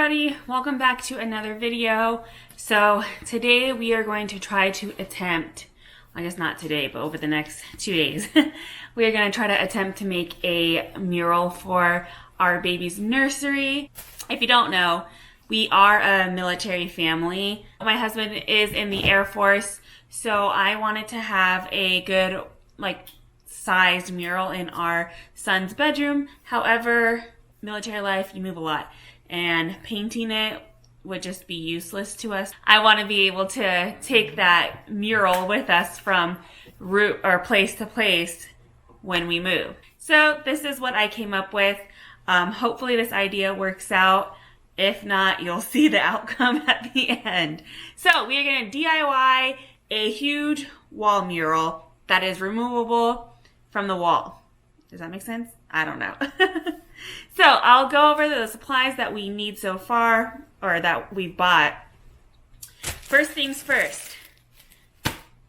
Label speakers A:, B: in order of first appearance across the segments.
A: everybody, welcome back to another video. So today we are going to try to attempt, I guess not today, but over the next 2 days, we are going to try to attempt to make a mural for our baby's nursery. If you don't know, we are a military family. My husband is in the Air Force, so I wanted to have a good, sized mural in our son's bedroom. However, military life, you move a lot, and painting it would just be useless to us. I want to be able to take that mural with us from route or place to place when we move. So this is what I came up with. Hopefully this idea works out. If not, you'll see the outcome at the end. So we are going to DIY a huge wall mural that is removable from the wall. Does that make sense? I don't know. So I'll go over the supplies that we need so far, or that we've bought. First things first,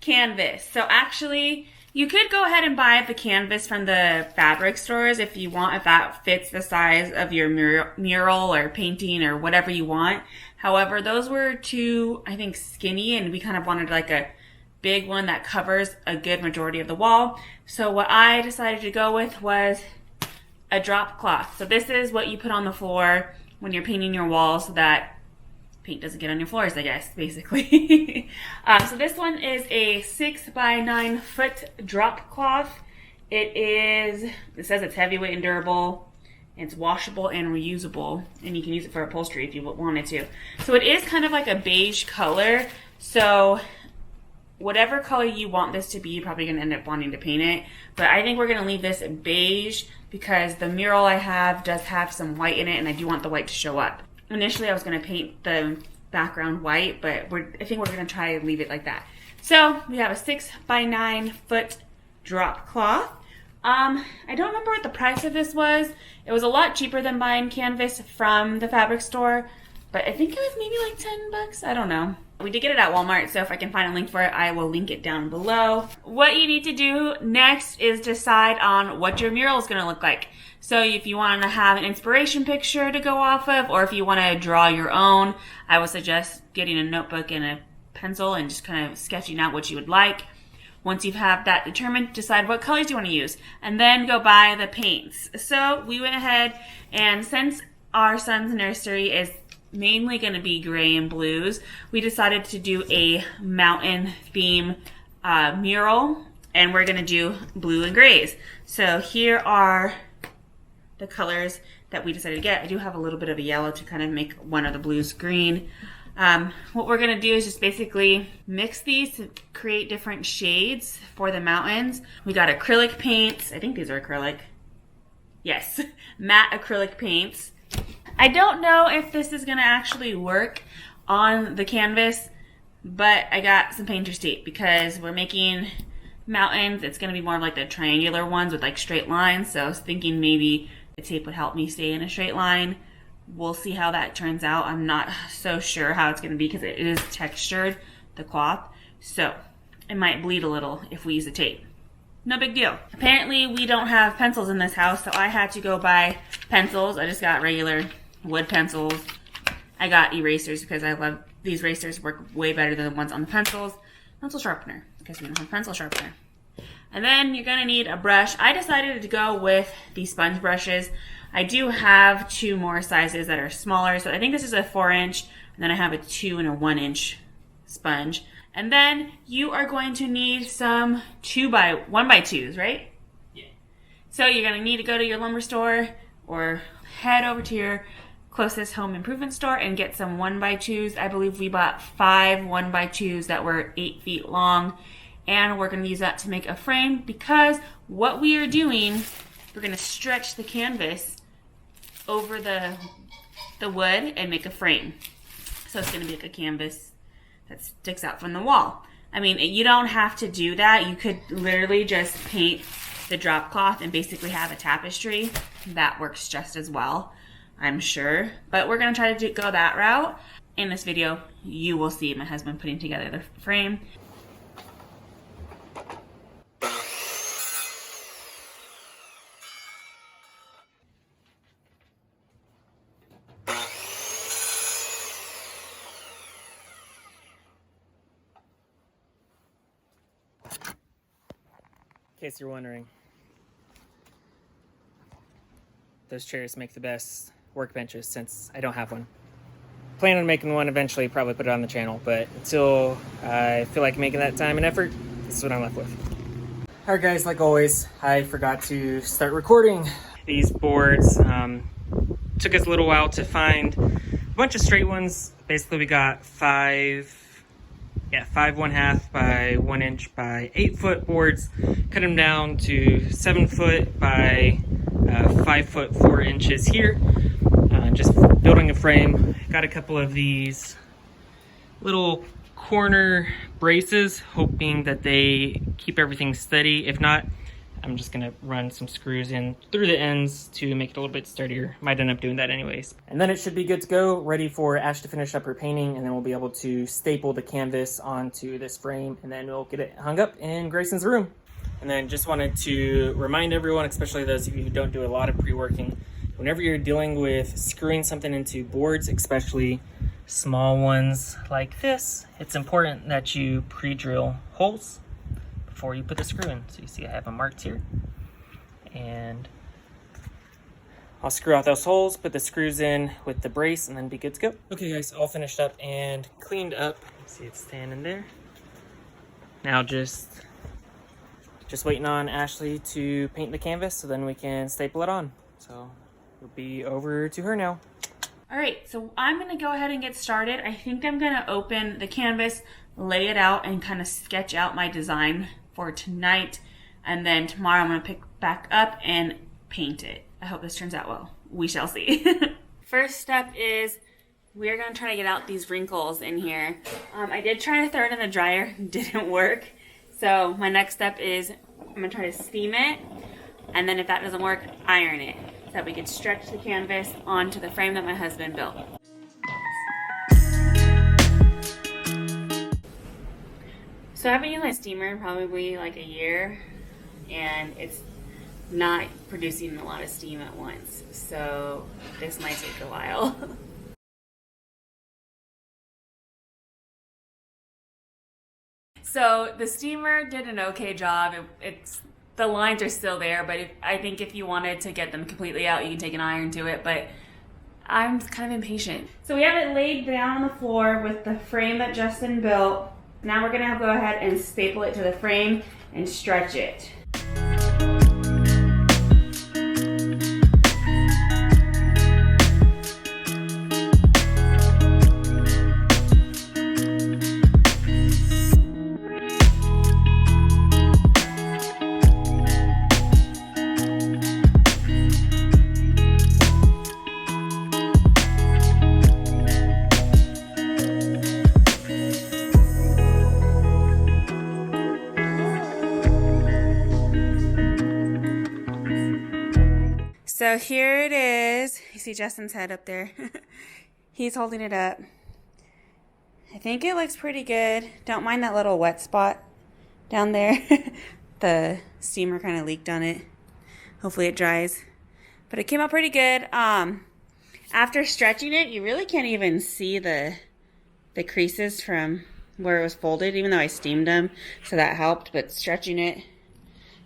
A: canvas. So actually, you could go ahead and buy the canvas from the fabric stores if you want, if that fits the size of your mural or painting or whatever you want. However, those were too, I think, skinny, and we kind of wanted like a big one that covers a good majority of the wall. So what I decided to go with was a drop cloth. So this is what you put on the floor when you're painting your walls so that paint doesn't get on your floors, I guess, basically. So this one is a 6 by 9 foot drop cloth. It says it's heavyweight and durable. It's washable and reusable, and you can use it for upholstery if you wanted to. So it is kind of like a beige color. So whatever color you want this to be, you're probably going to end up wanting to paint it. But I think we're going to leave this beige because the mural I have does have some white in it, and I do want the white to show up. Initially, I was going to paint the background white, but I think we're going to try and leave it like that. So we have a 6 by 9 foot drop cloth. I don't remember what the price of this was. It was a lot cheaper than buying canvas from the fabric store, but I think it was maybe like $10. I don't know. We did get it at Walmart, so if I can find a link for it, I will link it down below. What you need to do next is decide on what your mural is going to look like. So if you want to have an inspiration picture to go off of, or if you want to draw your own, I would suggest getting a notebook and a pencil and just kind of sketching out what you would like. Once you have that determined, decide what colors you want to use, and then go buy the paints. So we went ahead, and since our son's nursery is mainly going to be gray and blues, we decided to do a mountain theme mural, and we're going to do blue and grays. So here are the colors that we decided to get. I do have a little bit of a yellow to kind of make one of the blues green. What we're going to do is just basically mix these to create different shades for the mountains. We got acrylic paints. I think these are acrylic. Yes, matte acrylic paints. I don't know if this is going to actually work on the canvas, but I got some painter's tape because we're making mountains. It's going to be more like the triangular ones with like straight lines, so I was thinking maybe the tape would help me stay in a straight line. We'll see how that turns out. I'm not so sure how it's going to be because it is textured, the cloth, so it might bleed a little if we use the tape. No big deal. Apparently we don't have pencils in this house, so I had to go buy pencils. I just got regular wood pencils. I got erasers because I love these erasers, work way better than the ones on the pencils. Pencil sharpener because we don't have pencil sharpener. And then you're going to need a brush. I decided to go with the sponge brushes. I do have 2 more sizes that are smaller, so I think this is a 4-inch, and then I have a 2 and a 1-inch sponge. And then you are going to need some 1x2s, right? Yeah. So you're going to need to go to your lumber store or head over to your closest home improvement store and get some 1x2s. I believe we bought 5 1x2s that were 8 feet long, and we're going to use that to make a frame because what we are doing, we're going to stretch the canvas over the wood and make a frame. So it's going to be like a canvas that sticks out from the wall. I mean, you don't have to do that. You could literally just paint the drop cloth and basically have a tapestry. That works just as well, I'm sure. But we're going to try to go that route. In this video, you will see my husband putting together the frame.
B: In case you're wondering, those chairs make the best workbenches since I don't have one. Plan on making one eventually, probably put it on the channel, but until I feel like making that time and effort, this is what I'm left with. Alright guys, like always, I forgot to start recording. These boards took us a little while to find a bunch of straight ones. Basically we got five 1/2 by 1 inch by 8 foot boards, cut them down to 7 foot by 5 foot 4 inches here. Just building a frame. Got a couple of these little corner braces, hoping that they keep everything steady. If not, I'm just gonna run some screws in through the ends to make it a little bit sturdier. Might end up doing that anyways. And then it should be good to go, ready for Ash to finish up her painting, and then we'll be able to staple the canvas onto this frame, and then we'll get it hung up in Grayson's room. And then just wanted to remind everyone, especially those of you who don't do a lot of pre-working, whenever you're dealing with screwing something into boards, especially small ones like this, it's important that you pre-drill holes before you put the screw in. So you see I have them marked here, and I'll screw out those holes, put the screws in with the brace, and then be good to go. Okay guys, all finished up and cleaned up. See it's standing there. Now just waiting on Ashley to paint the canvas so then we can staple it on. So we'll be over to her now.
A: All right, so I'm gonna go ahead and get started. I think I'm gonna open the canvas, lay it out, and kind of sketch out my design for tonight. And then tomorrow I'm gonna pick back up and paint it. I hope this turns out well. We shall see. First step is we're gonna try to get out these wrinkles in here. I did try to throw it in the dryer, didn't work. So my next step is I'm gonna try to steam it, and then if that doesn't work, iron it, so that we could stretch the canvas onto the frame that my husband built. So I haven't used my steamer in probably like a year, and it's not producing a lot of steam at once, so this might take a while. So the steamer did an okay job. The lines are still there, but I think if you wanted to get them completely out, you can take an iron to it, but I'm kind of impatient. So we have it laid down on the floor with the frame that Justin built. Now we're gonna go ahead and staple it to the frame and stretch it. So here it is. You see Justin's head up there. He's holding it up. I think it looks pretty good. Don't mind that little wet spot down there. The steamer kind of leaked on it. Hopefully it dries. But it came out pretty good. After stretching it, you really can't even see the creases from where it was folded, even though I steamed them, so that helped. But stretching it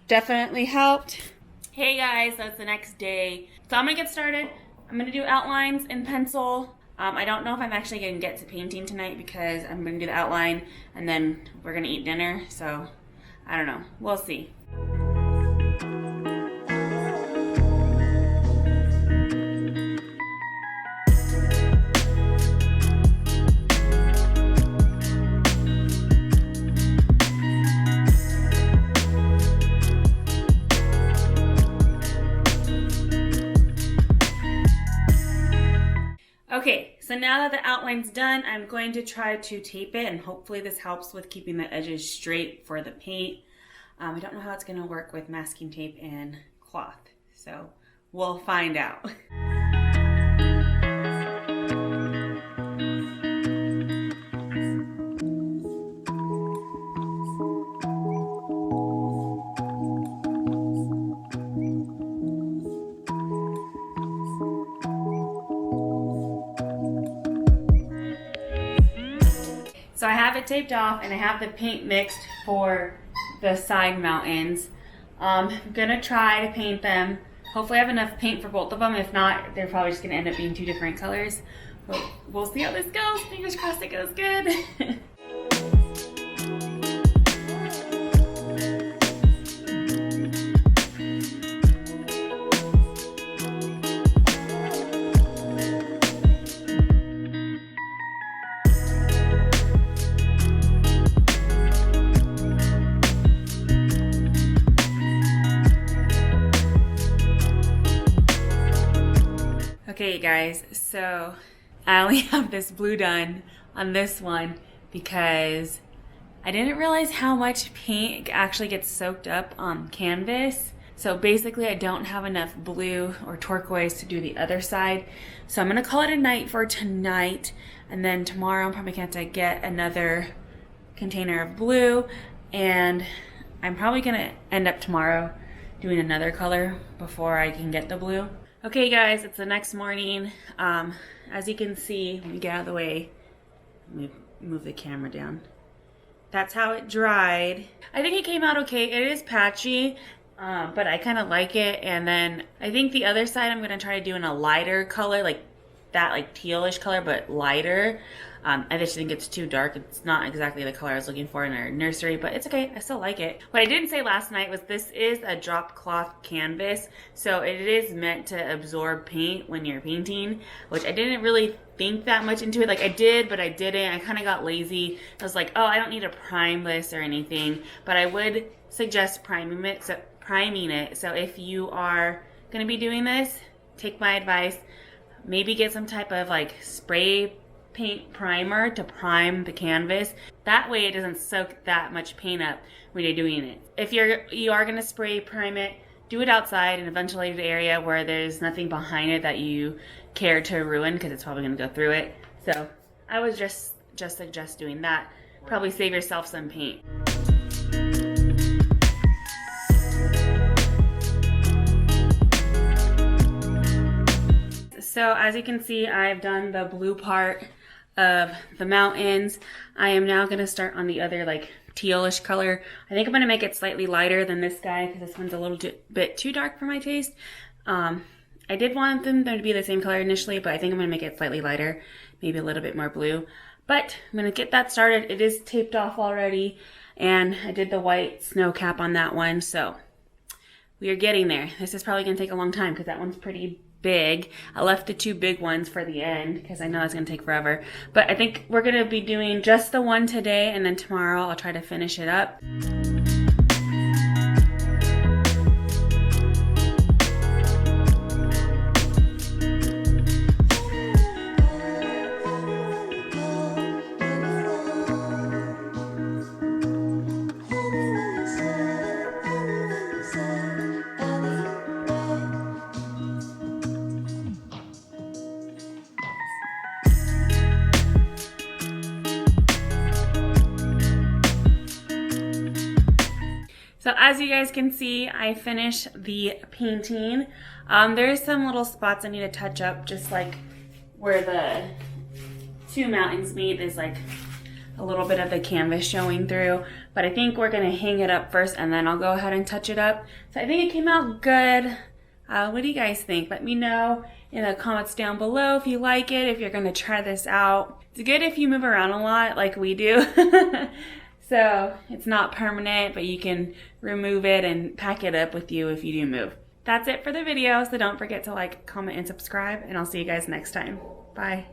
A: definitely helped. Hey guys, so it's the next day. So I'm gonna get started. I'm gonna do outlines in pencil. I don't know if I'm actually gonna get to painting tonight because I'm gonna do the outline and then we're gonna eat dinner. So I don't know, we'll see. Okay, so now that the outline's done, I'm going to try to tape it, and hopefully this helps with keeping the edges straight for the paint. I don't know how it's going to work with masking tape and cloth, so we'll find out. So I have it taped off and I have the paint mixed for the side mountains. I'm gonna try to paint them. Hopefully I have enough paint for both of them. If not, they're probably just gonna end up being two different colors. But we'll see how this goes. Fingers crossed it goes good. Okay guys, so I only have this blue done on this one because I didn't realize how much paint actually gets soaked up on canvas. So basically I don't have enough blue or turquoise to do the other side. So I'm gonna call it a night for tonight, and then tomorrow I'm probably gonna have to get another container of blue, and I'm probably gonna end up tomorrow doing another color before I can get the blue. Okay guys, it's the next morning. As you can see, let me get out of the way. Let me move the camera down. That's how it dried. I think it came out okay. It is patchy, but I kind of like it. And then I think the other side I'm gonna try to do in a lighter color, like that like tealish color, but lighter. I just think it's too dark. It's not exactly the color I was looking for in our nursery, but it's okay. I still like it. What I didn't say last night was this is a drop cloth canvas, so it is meant to absorb paint when you're painting, which I didn't really think that much into it. Like I did, but I didn't. I kind of got lazy. I was like, oh, I don't need to prime this or anything, but I would suggest priming it. So if you are gonna be doing this, take my advice. Maybe get some type of like spray paint primer to prime the canvas. That way it doesn't soak that much paint up when you're doing it. If you are going to spray prime it, do it outside in a ventilated area where there's nothing behind it that you care to ruin, because it's probably going to go through it. So I would just suggest doing that. Probably save yourself some paint. So as you can see, I've done the blue part of the mountains. I am now going to start on the other like tealish color. I think I'm going to make it slightly lighter than this guy because this one's a little bit too dark for my taste. I did want them to be the same color initially, but I think I'm going to make it slightly lighter, maybe a little bit more blue. But I'm going to get that started. It is taped off already, and I did the white snow cap on that one, so we are getting there. This is probably going to take a long time because that one's pretty big. I left the two big ones for the end because I know it's going to take forever. But I think we're going to be doing just the one today, and then tomorrow I'll try to finish it up. So as you guys can see, I finished the painting. There's some little spots I need to touch up, just like where the two mountains meet is like a little bit of the canvas showing through. But I think we're gonna hang it up first and then I'll go ahead and touch it up. So I think it came out good. What do you guys think? Let me know in the comments down below if you like it, if you're gonna try this out. It's good if you move around a lot like we do. So it's not permanent, but you can remove it and pack it up with you if you do move. That's it for the video, so don't forget to like, comment, and subscribe, and I'll see you guys next time. Bye.